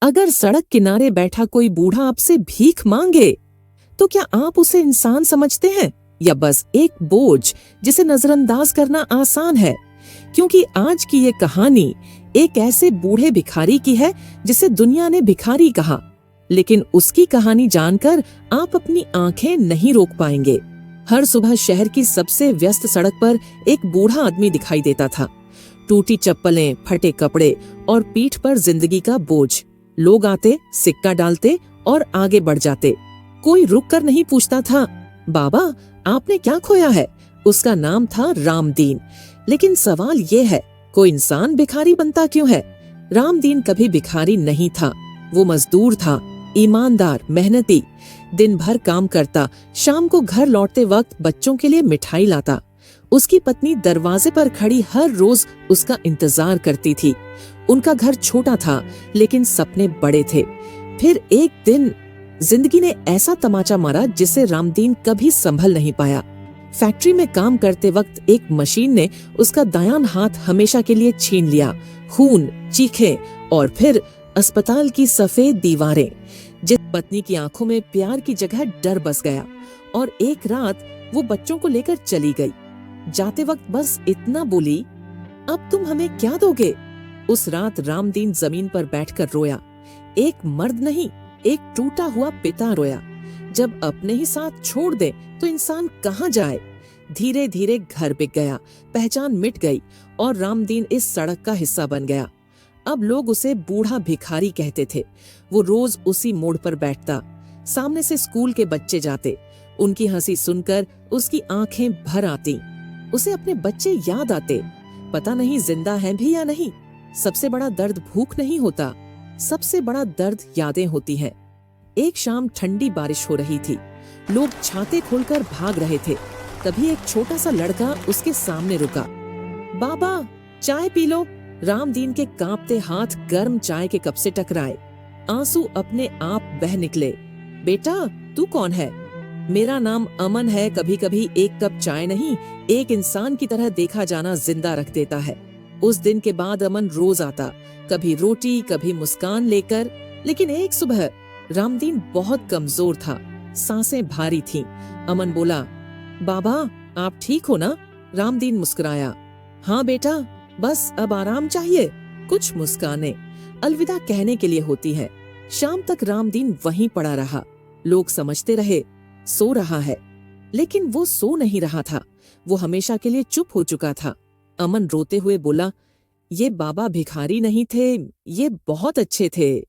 अगर सड़क किनारे बैठा कोई बूढ़ा आपसे भीख मांगे तो क्या आप उसे इंसान समझते हैं या बस एक बोझ जिसे नजरअंदाज करना आसान है? क्योंकि आज की ये कहानी एक ऐसे बूढ़े भिखारी की है जिसे दुनिया ने भिखारी कहा, लेकिन उसकी कहानी जानकर आप अपनी आंखें नहीं रोक पाएंगे। हर सुबह शहर की सबसे व्यस्त सड़क पर एक बूढ़ा आदमी दिखाई देता था। टूटी चप्पलें, फटे कपड़े और पीठ पर जिंदगी का बोझ। लोग आते, सिक्का डालते और आगे बढ़ जाते। कोई रुक कर नहीं पूछता था, बाबा आपने क्या खोया है? उसका नाम था रामदीन। लेकिन सवाल ये है, कोई इंसान भिखारी बनता क्यों है? रामदीन कभी भिखारी नहीं था। वो मजदूर था, ईमानदार, मेहनती। दिन भर काम करता, शाम को घर लौटते वक्त बच्चों के लिए मिठाई लाता। उसकी पत्नी दरवाजे पर खड़ी हर रोज उसका इंतजार करती थी। उनका घर छोटा था लेकिन सपने बड़े थे। फिर एक दिन जिंदगी ने ऐसा तमाचा मारा जिसे रामदीन कभी संभल नहीं पाया। फैक्ट्री में काम करते वक्त एक मशीन ने उसका दायां हाथ हमेशा के लिए छीन लिया। खून, चीखें और फिर अस्पताल की सफेद दीवारें। जिस पत्नी की आंखों में प्यार की जगह डर बस गया और एक रात वो बच्चों को लेकर चली गई। जाते वक्त बस इतना बोली, अब तुम हमें क्या दोगे? उस रात रामदीन जमीन पर बैठकर रोया। एक मर्द नहीं, एक टूटा हुआ पिता रोया। जब अपने ही साथ छोड़ दे तो इंसान कहाँ जाए? धीरे धीरे घर बिक गया, पहचान मिट गई और रामदीन इस सड़क का हिस्सा बन गया। अब लोग उसे बूढ़ा भिखारी कहते थे। वो रोज उसी मोड़ पर बैठता। सामने से स्कूल के बच्चे जाते। उनकी हंसी सुनकर उसकी आंखें भर आती। उसे अपने बच्चे याद आते। पता नहीं जिंदा हैं भी या नहीं। सबसे बड़ा दर्द भूख नहीं होता, सबसे बड़ा दर्द यादें होती हैं। एक शाम ठंडी बारिश हो रही थी। लोग छाते खोलकर भाग रहे थे। तभी एक छोटा सा लड़का उसके सामने रुका। बाबा चाय पी लो। रामदीन के कांपते हाथ गर्म चाय के कप से टकराए। आंसू अपने आप बह निकले। बेटा तू कौन है? मेरा नाम अमन है। कभी कभी एक कप चाय नहीं, एक इंसान की तरह देखा जाना जिंदा रख देता है। उस दिन के बाद अमन रोज आता, कभी रोटी कभी मुस्कान लेकर। लेकिन एक सुबह रामदीन बहुत कमजोर था, सांसें भारी थीं। अमन बोला, बाबा आप ठीक हो ना? रामदीन मुस्कुराया, हाँ बेटा, बस अब आराम चाहिए। कुछ मुस्कानें अलविदा कहने के लिए होती है। शाम तक रामदीन वहीं पड़ा रहा। लोग समझते रहे सो रहा है, लेकिन वो सो नहीं रहा था। वो हमेशा के लिए चुप हो चुका था। अमन रोते हुए बोला, ये बाबा भिखारी नहीं थे, ये बहुत अच्छे थे।